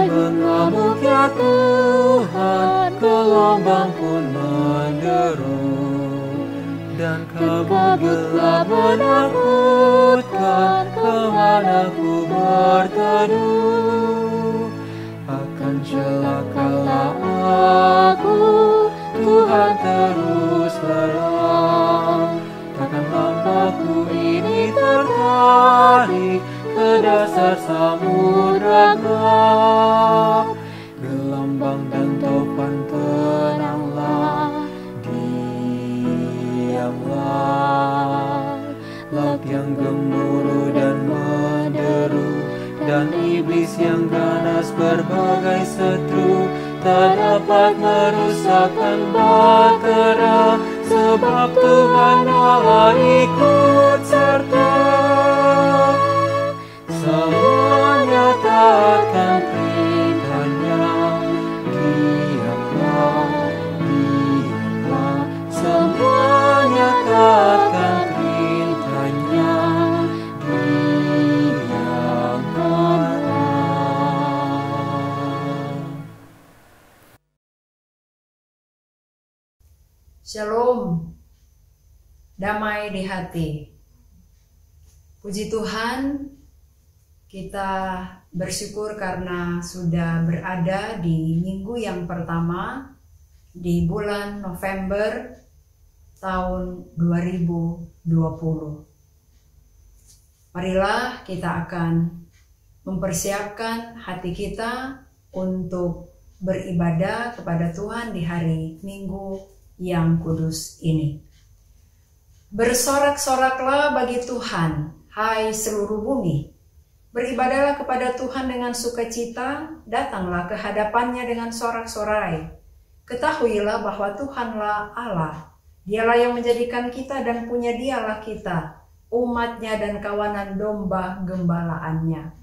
mengamuk ya Tuhan, gelombang pun menderu, dan kabut gelap menakutkan, kemana ku berteduh. Akan celakalah aku, Tuhan terus lelah. Takkan lampauku ini tertarik ke dasar samudra gelap. Gelombang dan topan tenanglah, diamlah. Laut yang gemuruh dan menderu, dan iblis yang ganas berbagai setru, tak dapat merusakkan bahtera, sebab Tuhan Allah ikut serta. Semuanya taatkan perintahnya, diamlah, diamlah. Semuanya taatkan perintahnya, Shalom, damai di hati. Puji Tuhan, kita bersyukur karena sudah berada di minggu yang pertama di bulan November tahun 2020. Marilah kita akan mempersiapkan hati kita untuk beribadah kepada Tuhan di hari Minggu yang kudus ini. Bersorak-soraklah bagi Tuhan, hai seluruh bumi. Beribadahlah kepada Tuhan dengan sukacita, datanglah ke hadapannya dengan sorak-sorai. Ketahuilah bahwa Tuhanlah Allah, Dialah yang menjadikan kita dan punya Dialah kita, umatnya dan kawanan domba gembalaannya.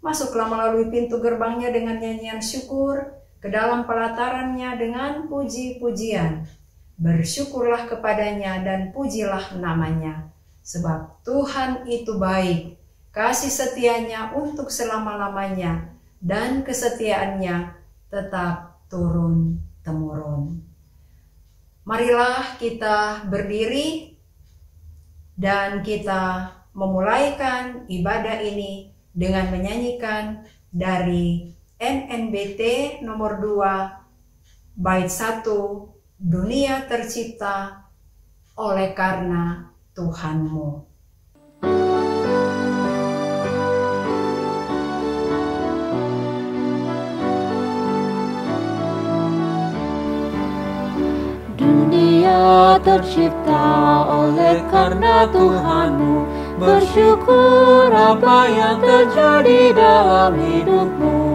Masuklah melalui pintu gerbangnya dengan nyanyian syukur, ke dalam pelatarannya dengan puji-pujian. Bersyukurlah kepadanya dan pujilah namanya, sebab Tuhan itu baik, kasih setianya untuk selama-lamanya, dan kesetiaannya tetap turun-temurun. Marilah kita berdiri dan kita memulaikan ibadah ini dengan menyanyikan dari NNBT nomor 2 bait 1, Dunia tercipta oleh karena Tuhanmu. Dunia tercipta oleh karena Tuhanmu. Bersyukur apa yang terjadi dalam hidupmu.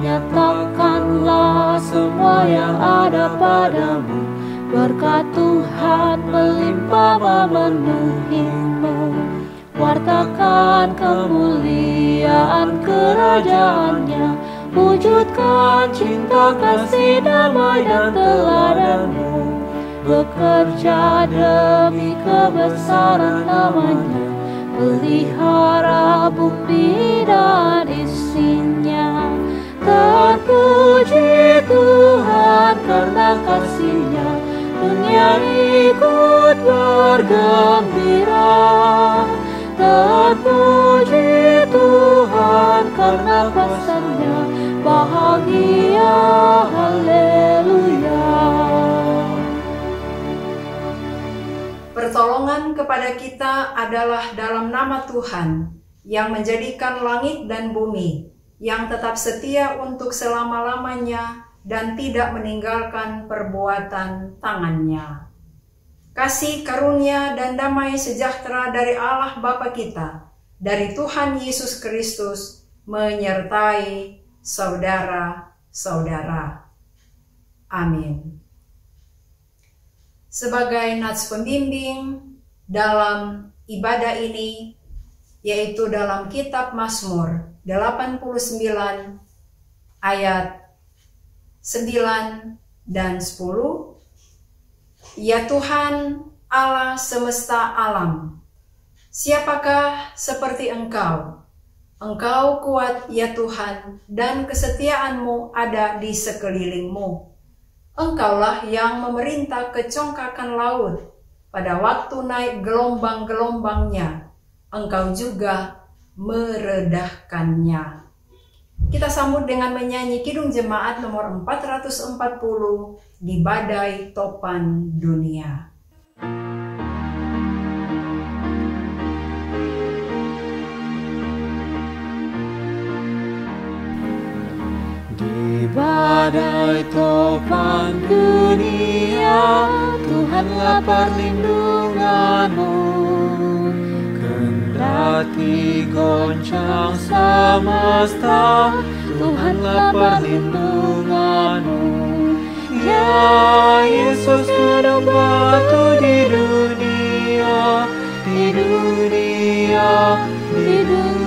Nyatakanlah semua yang ada padamu. Berkat Tuhan melimpah memenuhimu. Wartakan kemuliaan kerajaan-Nya. Wujudkan cinta, kasih, damai dan teladanmu. Bekerja demi kebesaran namanya. Pelihara bumi dan isinya. Terpuji Tuhan karena kasih-Nya, dunia ikut bergembira. Terpuji Tuhan karena kuasa-Nya, bahagia, haleluya. Pertolongan kepada kita adalah dalam nama Tuhan, yang menjadikan langit dan bumi, yang tetap setia untuk selama-lamanya dan tidak meninggalkan perbuatan tangannya. Kasih karunia dan damai sejahtera dari Allah Bapa kita, dari Tuhan Yesus Kristus, menyertai saudara-saudara. Amin. Sebagai nats pembimbing dalam ibadah ini, yaitu dalam kitab Mazmur 89 ayat 9 dan 10. Ya Tuhan Allah semesta alam, siapakah seperti Engkau? Engkau kuat ya Tuhan, dan kesetiaan-Mu ada di sekelilingmu. Engkaulah yang memerintah kecongkakan laut. Pada waktu naik gelombang-gelombangnya, Engkau juga meredahkannya. Kita sambut dengan menyanyi Kidung Jemaat nomor 440, Di Badai Topan Dunia. Di badai topan dunia, Tuhanlah perlindunganmu. Kendati goncang semesta, Tuhanlah perlindunganmu. Ya Yesus gunung batu di dunia, di dunia, di dunia.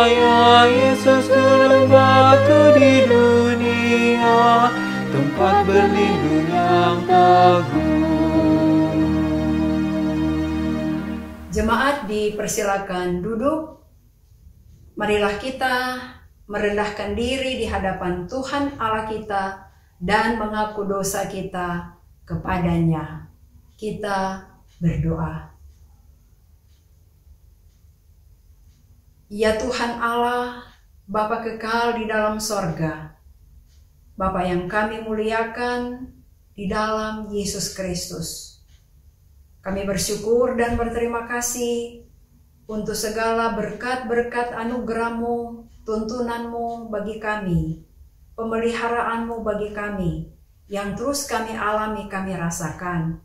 Ya Yesus gunung batu di dunia, tempat berlindung yang teguh. Jemaat dipersilakan duduk. Marilah kita merendahkan diri di hadapan Tuhan Allah kita dan mengaku dosa kita kepadanya. Kita berdoa. Ya Tuhan Allah, Bapa kekal di dalam sorga, Bapa yang kami muliakan di dalam Yesus Kristus. Kami bersyukur dan berterima kasih untuk segala berkat-berkat anugerah-Mu, tuntunan-Mu bagi kami, pemeliharaanmu bagi kami, yang terus kami alami, kami rasakan.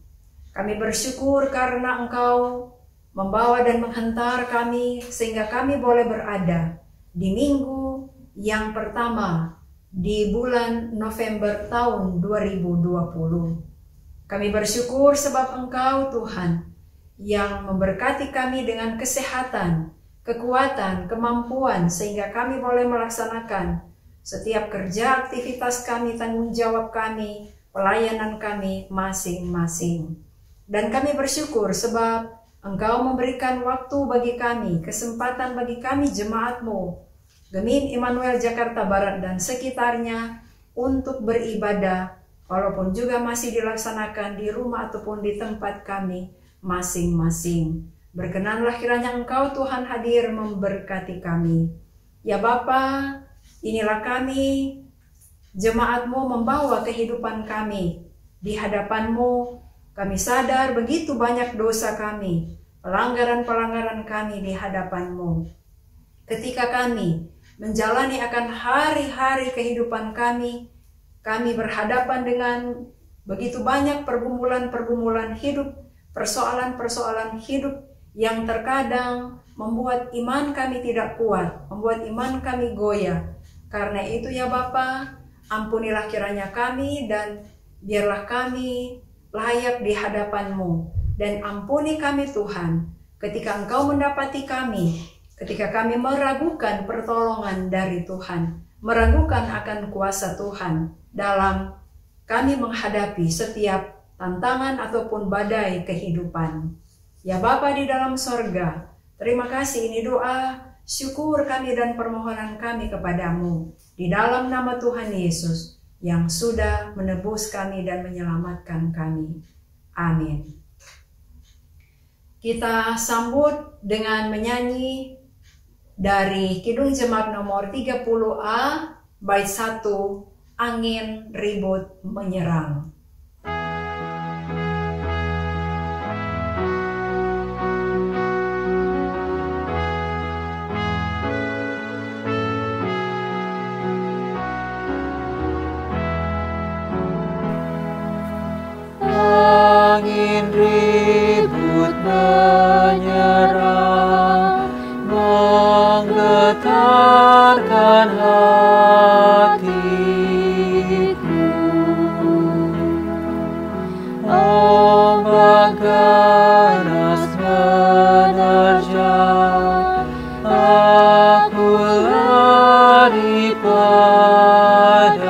Kami bersyukur karena Engkau membawa dan menghantar kami, sehingga kami boleh berada di minggu yang pertama di bulan November tahun 2020. Kami bersyukur sebab Engkau Tuhan yang memberkati kami dengan kesehatan, kekuatan, kemampuan, sehingga kami boleh melaksanakan setiap kerja, aktivitas kami, tanggung jawab kami, pelayanan kami masing-masing. Dan kami bersyukur sebab Engkau memberikan waktu bagi kami, kesempatan bagi kami jemaat-Mu, Gemim Immanuel Jakarta Barat dan sekitarnya, untuk beribadah, walaupun juga masih dilaksanakan di rumah ataupun di tempat kami masing-masing. Berkenanlah kiranya Engkau Tuhan hadir memberkati kami. Ya Bapa, inilah kami, jemaat-Mu, membawa kehidupan kami di hadapan-Mu. Kami sadar begitu banyak dosa kami, pelanggaran-pelanggaran kami di hadapan-Mu. Ketika kami menjalani akan hari-hari kehidupan kami berhadapan dengan begitu banyak pergumulan-pergumulan hidup, persoalan-persoalan hidup yang terkadang membuat iman kami tidak kuat, membuat iman kami goyah. Karena itu ya Bapa, ampunilah kiranya kami dan biarlah kami layak di hadapan-Mu. Dan ampuni kami Tuhan, ketika Engkau mendapati kami, ketika kami meragukan pertolongan dari Tuhan, meragukan akan kuasa Tuhan dalam kami menghadapi setiap tantangan ataupun badai kehidupan. Ya Bapa di dalam sorga, terima kasih, ini doa, syukur kami dan permohonan kami kepadamu. Di dalam nama Tuhan Yesus, yang sudah menebus kami dan menyelamatkan kami. Amin. Kita sambut dengan menyanyi dari Kidung Jemaat nomor 30A, bait 1, Angin Ribut Menyerang. Angin ribut menyerang, menggetarkan hatiku. Ombak ganas menerjang, aku lari padamu.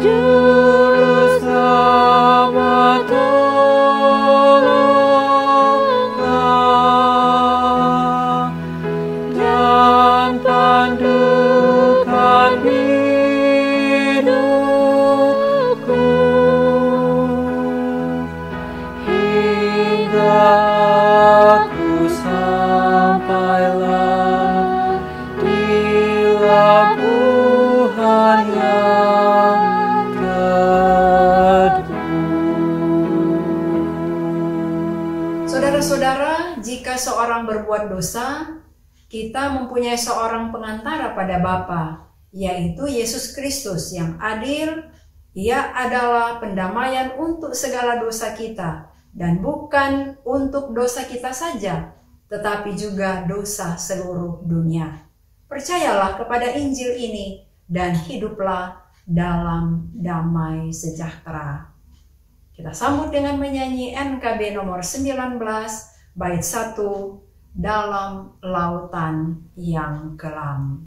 Juru selamat tolonglah seorang berbuat dosa, kita mempunyai seorang pengantara pada Bapa, yaitu Yesus Kristus yang adil. Ia adalah pendamaian untuk segala dosa kita, dan bukan untuk dosa kita saja, tetapi juga dosa seluruh dunia. Percayalah kepada Injil ini dan hiduplah dalam damai sejahtera. Kita sambut dengan menyanyi NKB nomor 19, bait 1, Dalam Lautan yang Kelam.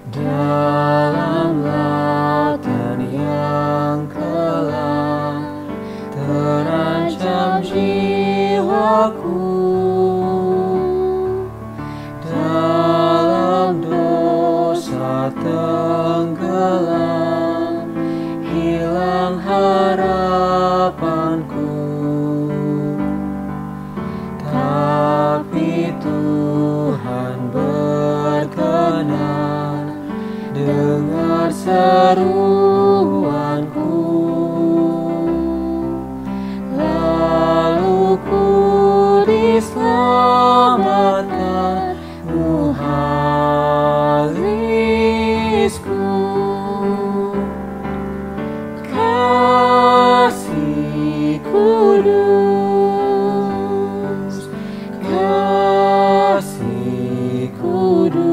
Dalam lautan yang kelam, terancam jiwaku. Dalam dosa tenggelam, hilang harapanku. Tapi Tuhan berkenan dengar seruanku, lalu ku diselamatkan, Tuhalisku. Kasih kudus, kasih kudus,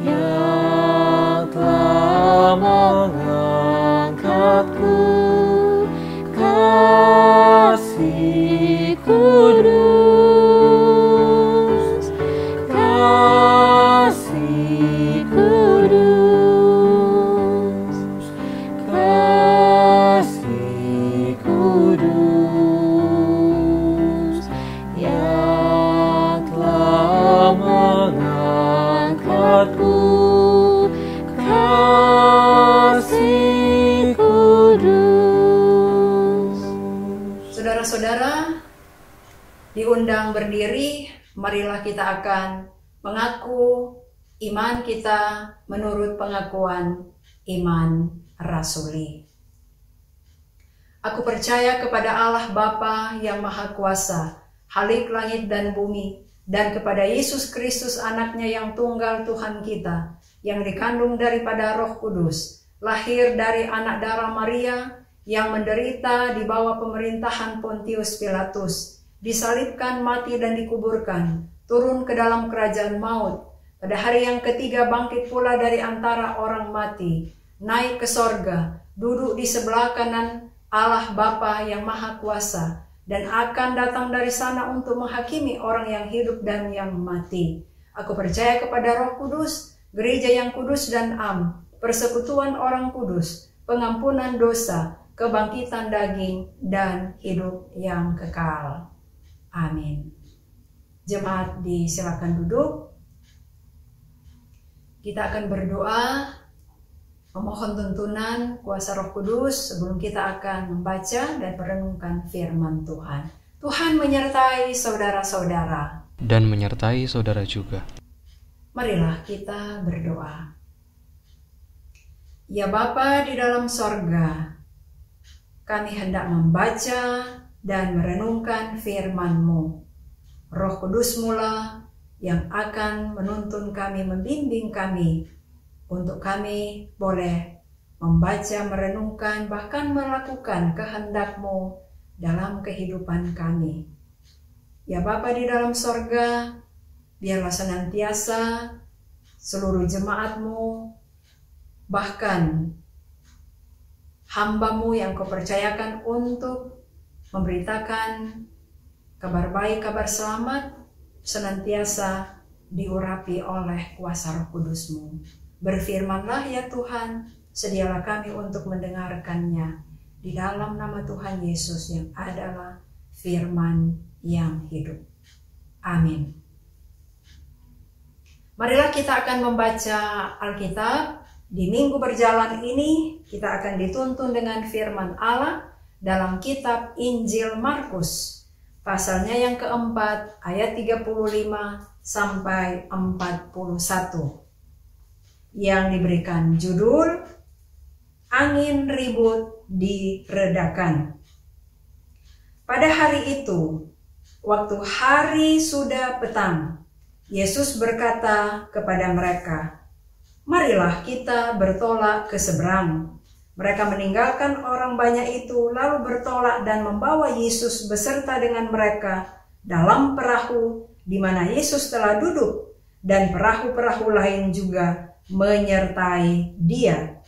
yang telah mengangkatku. Kasih kudus, kasih kudus, kasih kudus, yang telah mengangkatku. Kasih kudus. Saudara-saudara, diundang berdiri, marilah kita akan mengaku iman kita menurut pengakuan iman rasuli. Aku percaya kepada Allah Bapa yang Maha Kuasa, Khalik langit dan bumi, dan kepada Yesus Kristus anaknya yang tunggal Tuhan kita, yang dikandung daripada Roh Kudus, lahir dari anak darah Maria, yang menderita di bawah pemerintahan Pontius Pilatus, disalibkan, mati dan dikuburkan, turun ke dalam kerajaan maut, pada hari yang ketiga bangkit pula dari antara orang mati, naik ke sorga, duduk di sebelah kanan Allah Bapa yang Maha Kuasa, dan akan datang dari sana untuk menghakimi orang yang hidup dan yang mati. Aku percaya kepada Roh Kudus, gereja yang kudus dan am, persekutuan orang kudus, pengampunan dosa, kebangkitan daging, dan hidup yang kekal. Amin. Jemaat disilakan duduk. Kita akan berdoa, memohon tuntunan kuasa Roh Kudus sebelum kita akan membaca dan merenungkan firman Tuhan. Tuhan menyertai saudara-saudara. Dan menyertai saudara juga. Marilah kita berdoa. Ya Bapa di dalam sorga, kami hendak membaca dan merenungkan firman-Mu. Roh Kudus mula yang akan menuntun kami, membimbing kami, untuk kami boleh membaca, merenungkan, bahkan melakukan kehendak-Mu dalam kehidupan kami. Ya Bapa di dalam sorga, biarlah senantiasa seluruh jemaat-Mu, bahkan hamba-Mu yang Kau percayakan untuk memberitakan kabar baik, kabar selamat, senantiasa diurapi oleh kuasa Roh Kudus-Mu. Berfirmanlah ya Tuhan, sedialah kami untuk mendengarkannya. Di dalam nama Tuhan Yesus yang adalah firman yang hidup. Amin. Marilah kita akan membaca Alkitab. Di minggu berjalan ini kita akan dituntun dengan firman Allah dalam kitab Injil Markus, pasalnya yang keempat, ayat 35 sampai 41 yang diberikan judul Angin Ribut Diredakan. Pada hari itu, waktu hari sudah petang, Yesus berkata kepada mereka, "Marilah kita bertolak ke seberang." Mereka meninggalkan orang banyak itu, lalu bertolak dan membawa Yesus beserta dengan mereka dalam perahu di mana Yesus telah duduk, dan perahu-perahu lain juga menyertai Dia.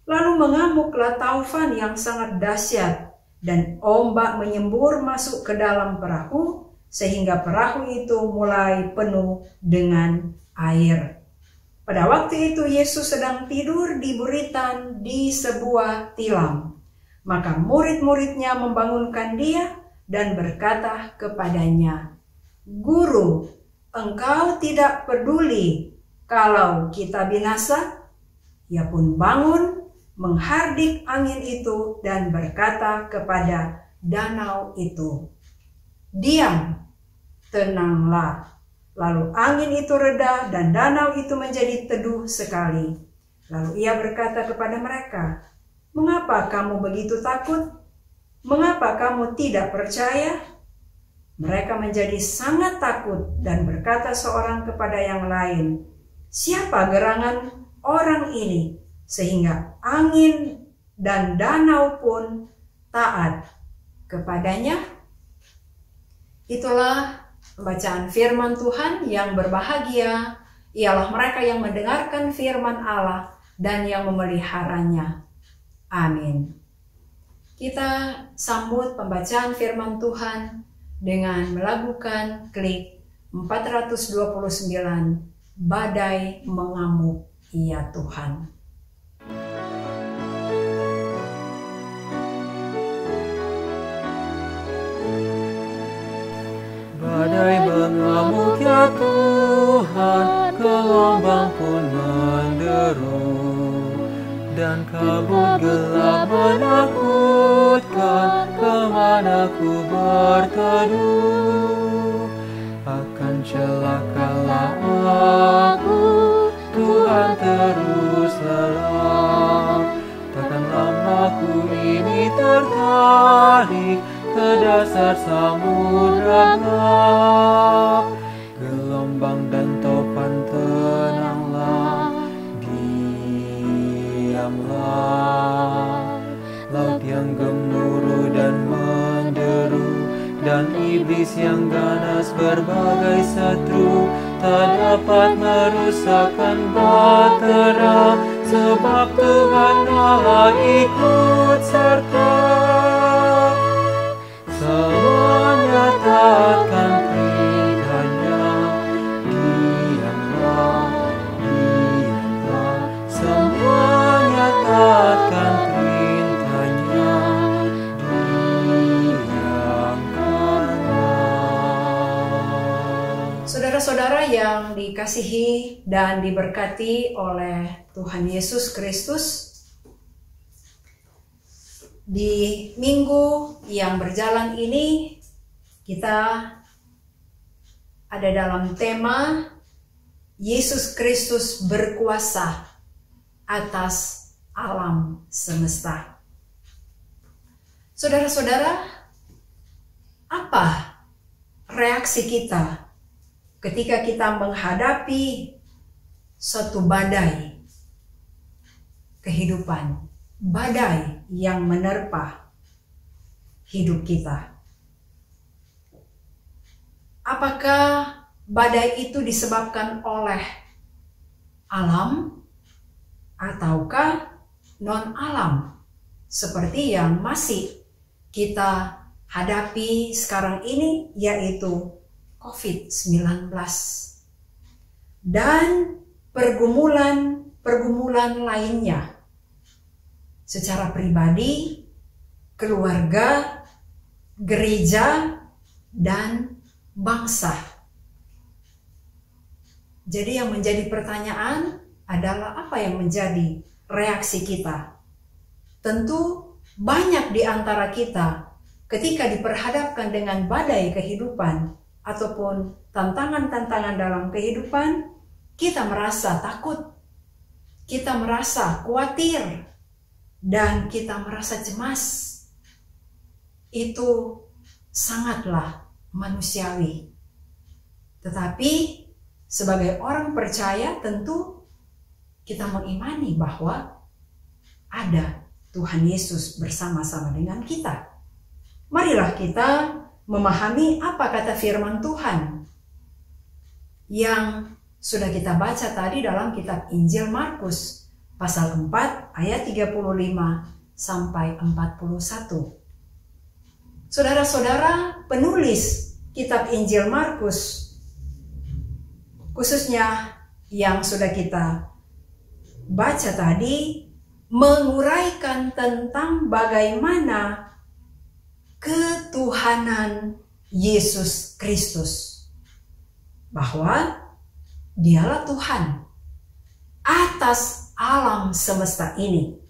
Lalu mengamuklah taufan yang sangat dahsyat, dan ombak menyembur masuk ke dalam perahu, sehingga perahu itu mulai penuh dengan air. Pada waktu itu Yesus sedang tidur di buritan di sebuah tilam. Maka murid-muridnya membangunkan Dia dan berkata kepadanya, "Guru, Engkau tidak peduli kalau kita binasa?" Ia pun bangun, menghardik angin itu dan berkata kepada danau itu, "Diam, tenanglah." Lalu angin itu reda dan danau itu menjadi teduh sekali. Lalu ia berkata kepada mereka, "Mengapa kamu begitu takut? Mengapa kamu tidak percaya?" Mereka menjadi sangat takut dan berkata seorang kepada yang lain, "Siapa gerangan orang ini sehingga angin dan danau pun taat kepadanya?" Itulah pembacaan firman Tuhan. Yang berbahagia ialah mereka yang mendengarkan firman Allah dan yang memeliharanya. Amin. Kita sambut pembacaan firman Tuhan dengan melakukan klik 429, Badai Mengamuk Ya Tuhan. Badai mengamuk ya Tuhan, gelombang pun menderu, dan kabut gelap menakutkan, kemana ku berteduh. Akan celakalah aku, Tuhan terus lelah. Takkan lamaku ini tertarik ke dasar samudra gelap. Gelombang dan topan tenanglah, diamlah. Laut yang gemuruh dan menderu, dan iblis yang ganas berbagai setru, tak dapat merusakkan bahtera, sebab Tuhan Allah ikut serta. Semuanya taatkan perintahnya, diamlah, diamlah. Semuanya taatkan perintahnya, diamkanlah. Saudara-saudara yang dikasihi dan diberkati oleh Tuhan Yesus Kristus, di minggu yang berjalan ini kita ada dalam tema Yesus Kristus berkuasa atas alam semesta. Saudara-saudara, apa reaksi kita ketika kita menghadapi suatu badai kehidupan, badai yang menerpa hidup kita? Apakah badai itu disebabkan oleh alam ataukah non-alam seperti yang masih kita hadapi sekarang ini, yaitu COVID-19 dan pergumulan lainnya secara pribadi, keluarga, gereja, dan bangsa. Jadi yang menjadi pertanyaan adalah apa yang menjadi reaksi kita? Tentu banyak di antara kita ketika diperhadapkan dengan badai kehidupan ataupun tantangan-tantangan dalam kehidupan, kita merasa takut, kita merasa khawatir, dan kita merasa cemas. Itu sangatlah manusiawi. Tetapi sebagai orang percaya tentu kita mengimani bahwa ada Tuhan Yesus bersama-sama dengan kita. Marilah kita memahami apa kata firman Tuhan yang sudah kita baca tadi dalam kitab Injil Markus pasal 4 ayat 35 sampai 41. Saudara-saudara, penulis kitab Injil Markus, khususnya yang sudah kita baca tadi, menguraikan tentang bagaimana ketuhanan Yesus Kristus, bahwa Dialah Tuhan atas alam semesta ini.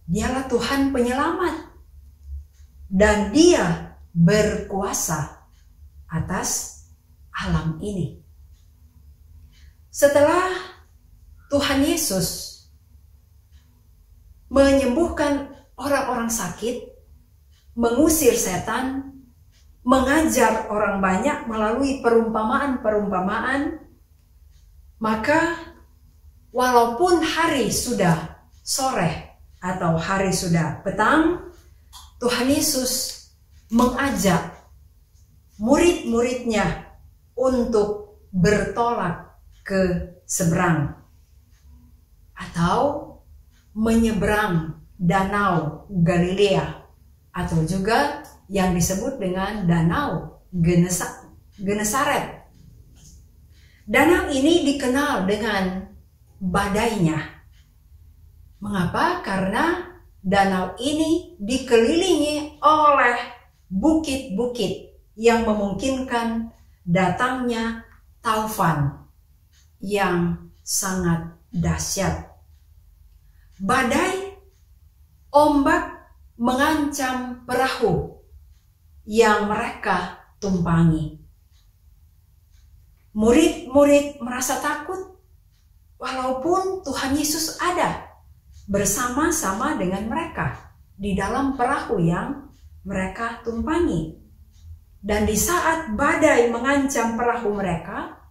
Dialah Tuhan penyelamat, dan Dia berkuasa atas alam ini. Setelah Tuhan Yesus menyembuhkan orang-orang sakit, mengusir setan, mengajar orang banyak melalui perumpamaan-perumpamaan, maka walaupun hari sudah sore atau hari sudah petang, Tuhan Yesus mengajak murid-muridnya untuk bertolak ke seberang atau menyeberang Danau Galilea, atau juga yang disebut dengan Danau Genesaret. Danau ini dikenal dengan badainya. Mengapa? Karena danau ini dikelilingi oleh bukit-bukit yang memungkinkan datangnya taufan yang sangat dahsyat. Badai, ombak mengancam perahu yang mereka tumpangi. Murid-murid merasa takut walaupun Tuhan Yesus ada bersama-sama dengan mereka di dalam perahu yang mereka tumpangi. Dan di saat badai mengancam perahu mereka,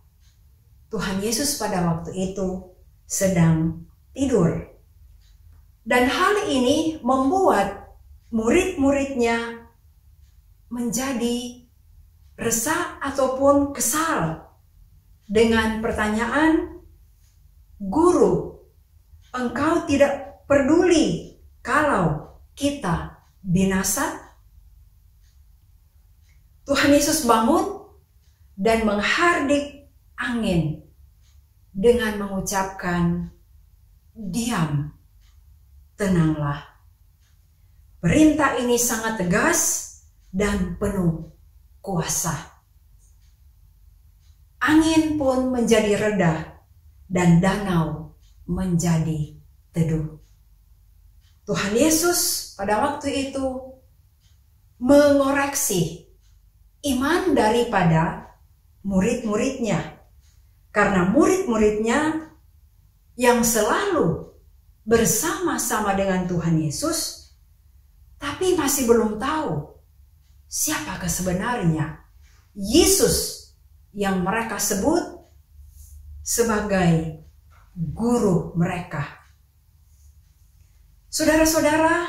Tuhan Yesus pada waktu itu sedang tidur. Dan hal ini membuat murid-muridnya menjadi resah ataupun kesal dengan pertanyaan, "Guru, Engkau tidak peduli kalau kita binasa?" Tuhan Yesus bangun dan menghardik angin dengan mengucapkan, "Diam, tenanglah." Perintah ini sangat tegas dan penuh kuasa. Angin pun menjadi reda dan danau menjadi teduh. Tuhan Yesus pada waktu itu mengoreksi iman daripada murid-muridnya. Karena murid-muridnya yang selalu bersama-sama dengan Tuhan Yesus, tapi masih belum tahu siapakah sebenarnya Yesus yang mereka sebut sebagai guru mereka. Saudara-saudara,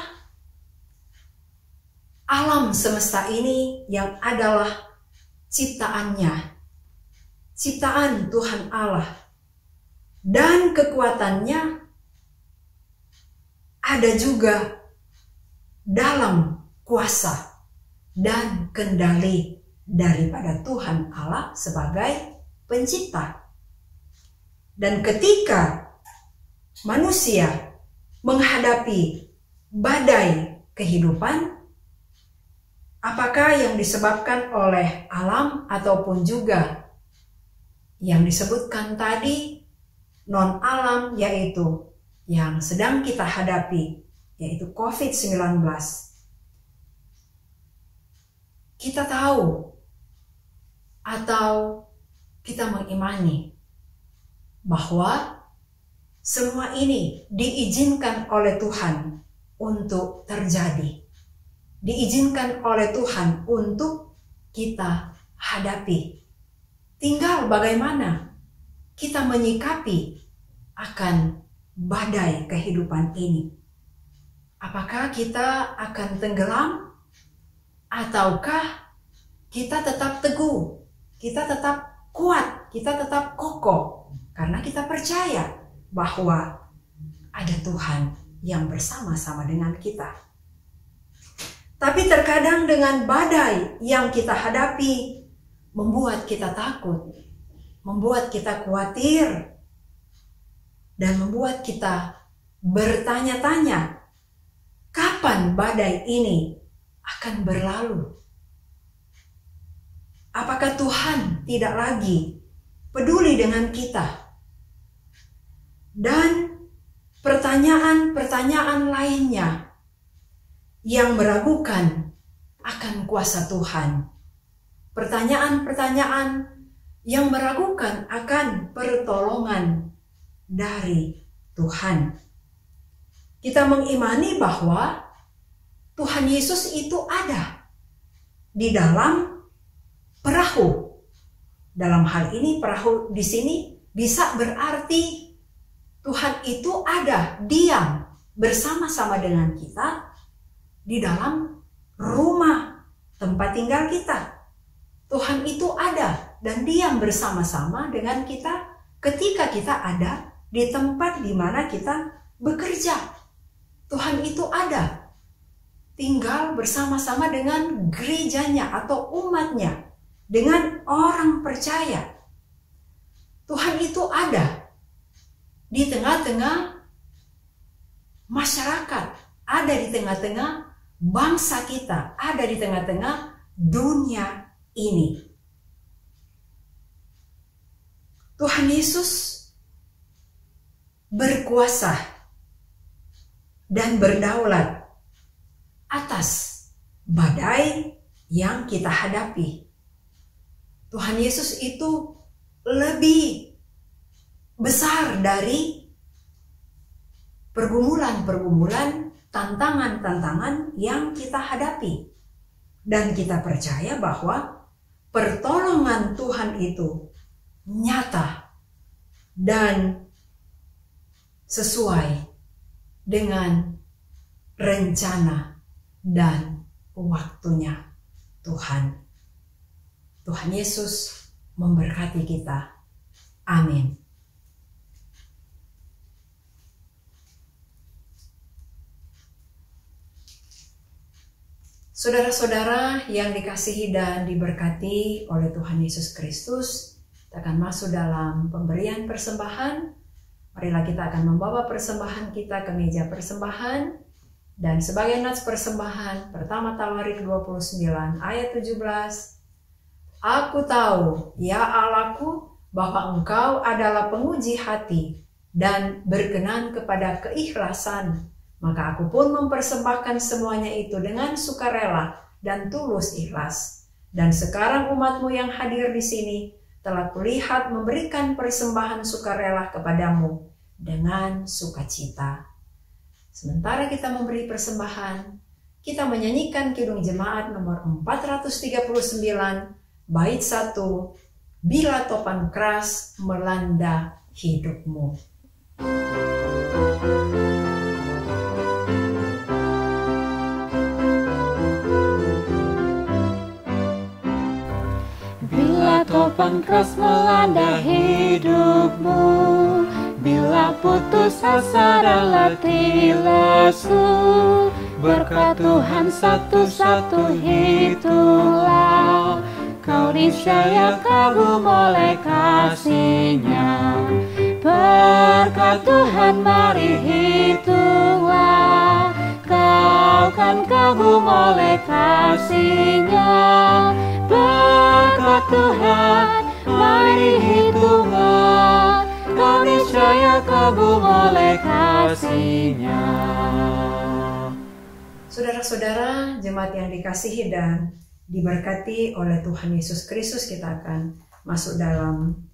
alam semesta ini yang adalah ciptaannya, ciptaan Tuhan Allah, dan kekuatannya ada juga dalam kuasa dan kendali daripada Tuhan Allah sebagai pencipta. Dan ketika manusia menghadapi badai kehidupan, apakah yang disebabkan oleh alam ataupun juga yang disebutkan tadi non-alam, yaitu yang sedang kita hadapi, yaitu COVID-19. Kita tahu Atau kita mengimani bahwa semua ini diizinkan oleh Tuhan untuk terjadi. Diizinkan oleh Tuhan untuk kita hadapi. Tinggal bagaimana kita menyikapi akan badai kehidupan ini. Apakah kita akan tenggelam? Ataukah kita tetap teguh? Kita tetap kuat? Kita tetap kokoh? Karena kita percaya bahwa ada Tuhan yang bersama-sama dengan kita. Tapi terkadang dengan badai yang kita hadapi membuat kita takut, membuat kita khawatir, dan membuat kita bertanya-tanya, kapan badai ini akan berlalu? Apakah Tuhan tidak lagi peduli dengan kita? Dan pertanyaan-pertanyaan lainnya yang meragukan akan kuasa Tuhan. Pertanyaan-pertanyaan yang meragukan akan pertolongan dari Tuhan. Kita mengimani bahwa Tuhan Yesus itu ada di dalam perahu. Dalam hal ini perahu di sini bisa berarti Tuhan itu ada, diam bersama-sama dengan kita di dalam rumah tempat tinggal kita. Tuhan itu ada dan diam bersama-sama dengan kita ketika kita ada di tempat di mana kita bekerja. Tuhan itu ada, tinggal bersama-sama dengan gerejanya atau umatnya, dengan orang percaya. Tuhan itu ada di tengah-tengah masyarakat, ada di tengah-tengah bangsa kita, ada di tengah-tengah dunia ini. Tuhan Yesus berkuasa dan berdaulat atas badai yang kita hadapi. Tuhan Yesus itu lebih besar dari pergumulan-pergumulan, tantangan-tantangan yang kita hadapi. Dan kita percaya bahwa pertolongan Tuhan itu nyata dan sesuai dengan rencana dan waktunya Tuhan. Tuhan Yesus memberkati kita. Amin. Saudara-saudara yang dikasihi dan diberkati oleh Tuhan Yesus Kristus, kita akan masuk dalam pemberian persembahan. Marilah kita akan membawa persembahan kita ke meja persembahan. Dan sebagai nats persembahan, pertama Tawarik 29 ayat 17. Aku tahu, ya Allahku, bahwa Engkau adalah penguji hati dan berkenan kepada keikhlasan. Maka aku pun mempersembahkan semuanya itu dengan sukarela dan tulus ikhlas. Dan sekarang umatmu yang hadir di sini telah kulihat memberikan persembahan sukarela kepadamu dengan sukacita. Sementara kita memberi persembahan, kita menyanyikan Kidung Jemaat nomor 439, bait 1, Bila Topan Keras Melanda Hidupmu. Bila topan keras melanda hidupmu, bila putus asa dan letih lesu, berkat Tuhan satu-satu itulah kau niscaya kagum oleh kasih-Nya. Berkat Tuhan mari hitunglah, kau kan kagum oleh kasih-Nya. Berkat Tuhan mari hitunglah, kau niscaya kagum oleh kasih-Nya. Saudara-saudara jemaat yang dikasihi dan diberkati oleh Tuhan Yesus Kristus. Kita akan masuk dalam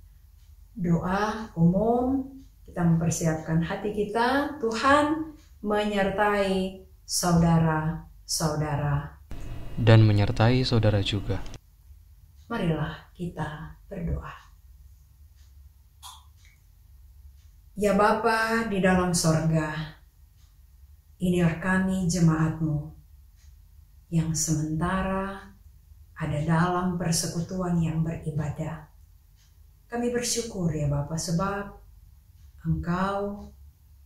doa umum. Kita mempersiapkan hati kita. Tuhan menyertai saudara-saudara dan menyertai saudara juga. Marilah kita berdoa. Ya Bapa di dalam sorga, inilah kami jemaat-Mu yang sementara ada dalam persekutuan yang beribadah. Kami bersyukur ya Bapa, sebab Engkau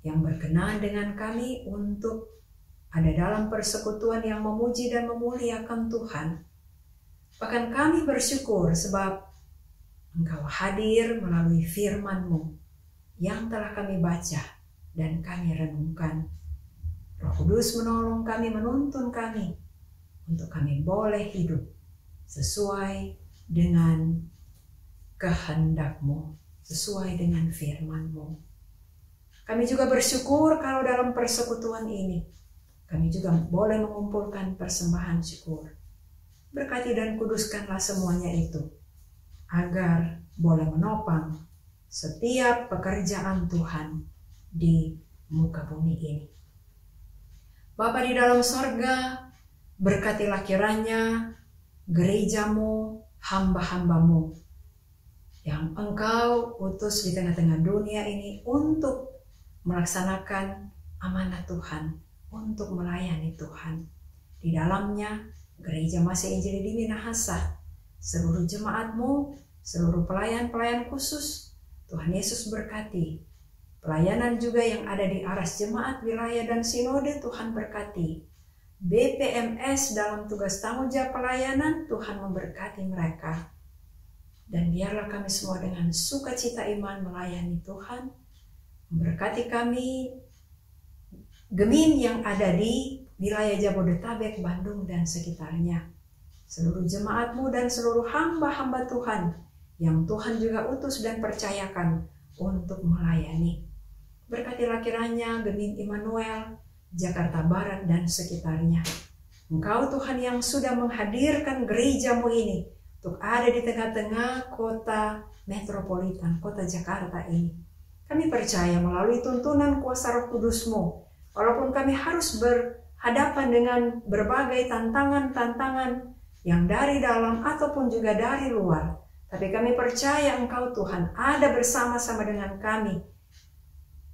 yang berkenan dengan kami untuk ada dalam persekutuan yang memuji dan memuliakan Tuhan. Bahkan kami bersyukur sebab Engkau hadir melalui firman-Mu yang telah kami baca dan kami renungkan. Roh Kudus menolong kami, menuntun kami untuk kami boleh hidup sesuai dengan kehendak-Mu, sesuai dengan firman-Mu. Kami juga bersyukur kalau dalam persekutuan ini kami juga boleh mengumpulkan persembahan syukur. Berkati dan kuduskanlah semuanya itu agar boleh menopang setiap pekerjaan Tuhan di muka bumi ini. Bapa di dalam sorga, berkatilah kiranya gereja-Mu, hamba-hamba-Mu yang Engkau utus di tengah-tengah dunia ini untuk melaksanakan amanat Tuhan, untuk melayani Tuhan. Di dalamnya Gereja Masih Injili di Minahasa, seluruh jemaat-Mu, seluruh pelayan-pelayan khusus, Tuhan Yesus berkati. Pelayanan juga yang ada di aras jemaat, wilayah, dan sinode, Tuhan berkati. BPMS dalam tugas tanggung jawab pelayanan, Tuhan memberkati mereka. Dan biarlah kami semua dengan sukacita iman melayani Tuhan, memberkati kami, Gemin yang ada di wilayah Jabodetabek, Bandung, dan sekitarnya. Seluruh jemaat-Mu dan seluruh hamba-hamba Tuhan yang Tuhan juga utus dan percayakan untuk melayani. Berkatilah kiranya Gemin Immanuel, Jakarta Barat dan sekitarnya. Engkau Tuhan yang sudah menghadirkan gereja-Mu ini untuk ada di tengah-tengah kota metropolitan, kota Jakarta ini. Kami percaya melalui tuntunan kuasa Roh Kudus-Mu, walaupun kami harus berhadapan dengan berbagai tantangan-tantangan yang dari dalam ataupun juga dari luar, tapi kami percaya Engkau Tuhan ada bersama-sama dengan kami,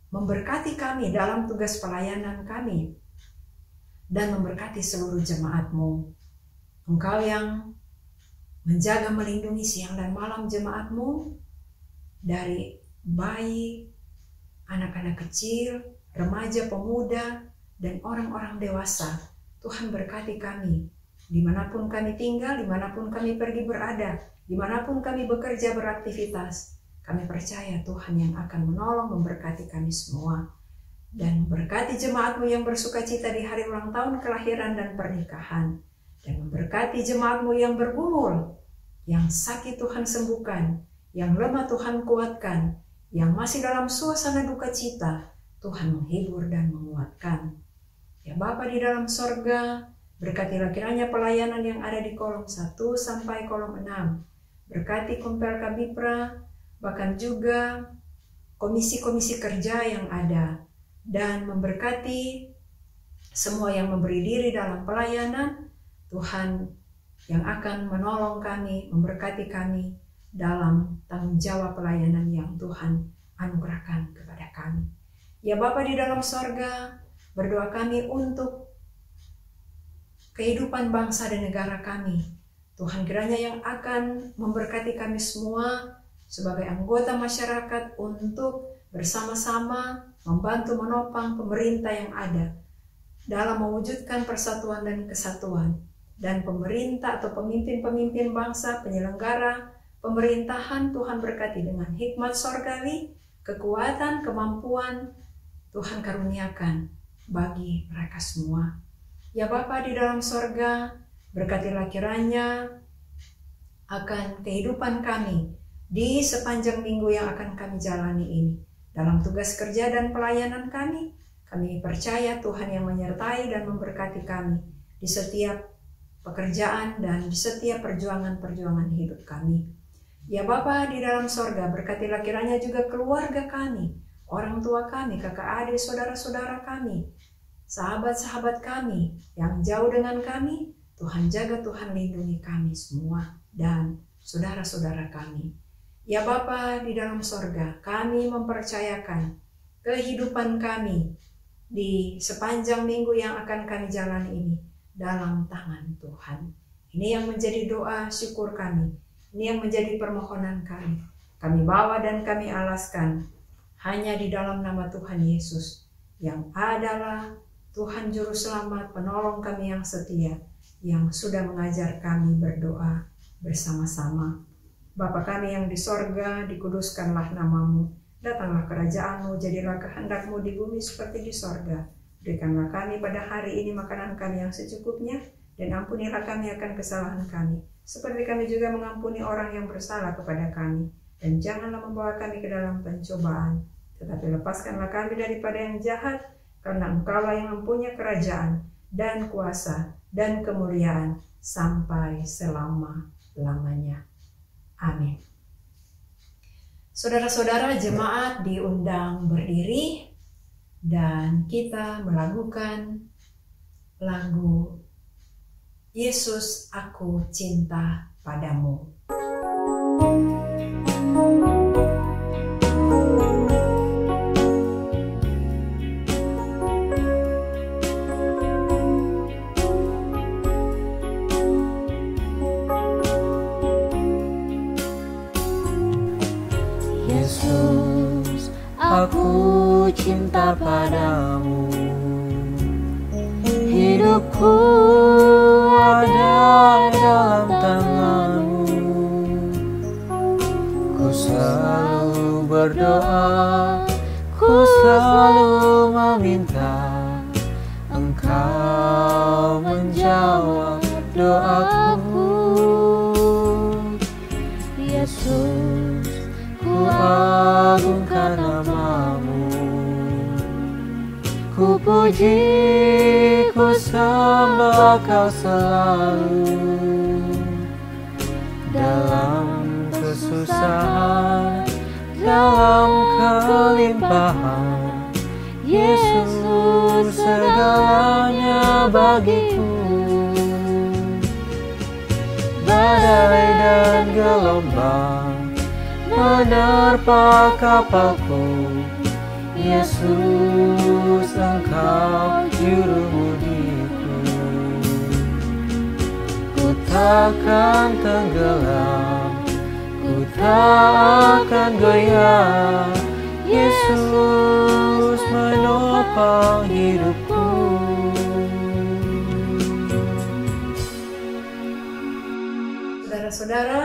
memberkati kami dalam tugas pelayanan kami, dan memberkati seluruh jemaat-Mu. Engkau yang menjaga melindungi siang dan malam jemaat-Mu, dari bayi, anak-anak kecil, remaja, pemuda, dan orang-orang dewasa. Tuhan berkati kami, dimanapun kami tinggal, dimanapun kami pergi berada, dimanapun kami bekerja beraktivitas. Kami percaya Tuhan yang akan menolong, memberkati kami semua. Dan memberkati jemaat-Mu yang bersukacita di hari ulang tahun kelahiran dan pernikahan. Dan memberkati jemaat-Mu yang bergumul, yang sakit Tuhan sembuhkan, yang lemah Tuhan kuatkan, yang masih dalam suasana duka cita, Tuhan menghibur dan menguatkan. Ya Bapa di dalam sorga, berkatilah kiranya pelayanan yang ada di kolom 1 sampai kolom 6. Berkati Kompel Kabipra, bahkan juga komisi-komisi kerja yang ada. Dan memberkati semua yang memberi diri dalam pelayanan, Tuhan yang akan menolong kami, memberkati kami dalam tanggung jawab pelayanan yang Tuhan anugerahkan kepada kami. Ya Bapa di dalam sorga, berdoa kami untuk kehidupan bangsa dan negara kami. Tuhan kiranya yang akan memberkati kami semua sebagai anggota masyarakat untuk bersama-sama membantu menopang pemerintah yang ada dalam mewujudkan persatuan dan kesatuan. Dan pemerintah atau pemimpin-pemimpin bangsa, penyelenggara pemerintahan, Tuhan berkati dengan hikmat sorgawi, kekuatan, kemampuan, Tuhan karuniakan bagi mereka semua. Ya Bapa di dalam sorga, berkatilah kiranya akan kehidupan kami di sepanjang minggu yang akan kami jalani ini. Dalam tugas kerja dan pelayanan kami percaya Tuhan yang menyertai dan memberkati kami di setiap pekerjaan, dan di setiap perjuangan-perjuangan hidup kami. Ya Bapa di dalam sorga, berkatilah kiranya juga keluarga kami, orang tua kami, kakak adik, saudara-saudara kami, sahabat-sahabat kami yang jauh dengan kami. Tuhan jaga, Tuhan lindungi kami semua dan saudara-saudara kami. Ya Bapa di dalam sorga, kami mempercayakan kehidupan kami di sepanjang minggu yang akan kami jalani ini dalam tangan Tuhan. Ini yang menjadi doa syukur kami. Ini yang menjadi permohonan kami. Kami bawa dan kami alaskan hanya di dalam nama Tuhan Yesus, yang adalah Tuhan Juru Selamat, penolong kami yang setia, yang sudah mengajar kami berdoa bersama-sama. Bapa kami yang di sorga, dikuduskanlah namamu. Datanglah kerajaan-Mu, jadilah kehendak-Mu di bumi seperti di sorga. Berikanlah kami pada hari ini makanan kami yang secukupnya, dan ampunilah kami akan kesalahan kami, seperti kami juga mengampuni orang yang bersalah kepada kami. Dan janganlah membawa kami ke dalam pencobaan, tetapi lepaskanlah kami daripada yang jahat, karena Engkaulah yang mempunyai kerajaan, dan kuasa, dan kemuliaan, sampai selama-lamanya. Amin. Saudara-saudara jemaat diundang berdiri, dan kita melakukan lagu Yesus, Aku Cinta Padamu. Yesus, aku cinta padamu. Hidupku ada dalam tangan-Mu. Ku selalu berdoa, ku selalu meminta Engkau menjawab doaku. Yesus, ku agungkan nama-Mu. Ku puji, ku sembah Kau selalu. Dalam kesusahan, dalam kelimpahan, Yesus segalanya bagiku. Badai dan gelombang menerpa kapalku, Yesus, Engkau jurubudiku. Ku takkan tenggelam, ku tak akan goyah. Yesus menopang hidupku. Saudara-saudara,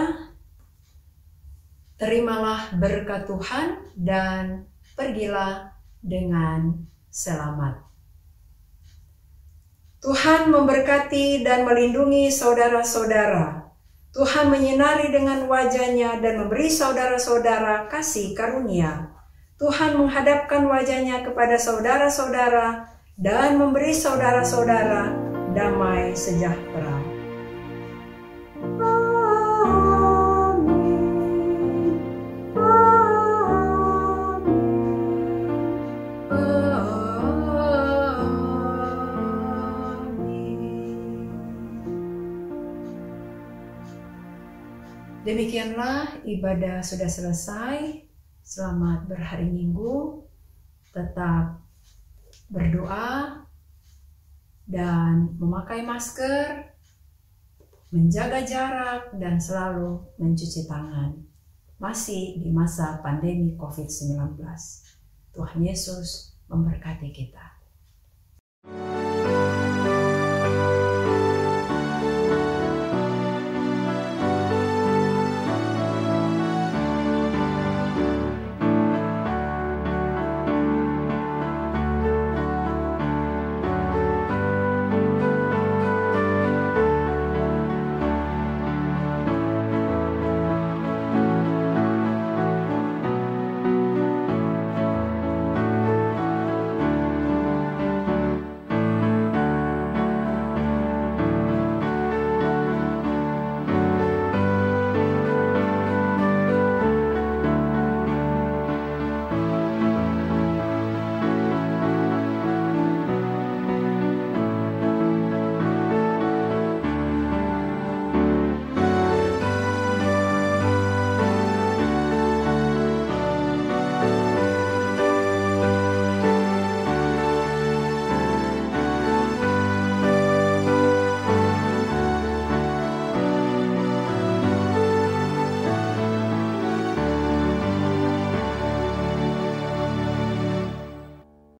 terimalah berkat Tuhan dan pergilah dengan selamat. Tuhan memberkati dan melindungi saudara-saudara. Tuhan menyinari dengan wajah-Nya dan memberi saudara-saudara kasih karunia. Tuhan menghadapkan wajah-Nya kepada saudara-saudara dan memberi saudara-saudara damai sejahtera. Demikianlah ibadah sudah selesai. Selamat berhari Minggu. Tetap berdoa dan memakai masker, menjaga jarak, dan selalu mencuci tangan. Masih di masa pandemi COVID-19. Tuhan Yesus memberkati kita.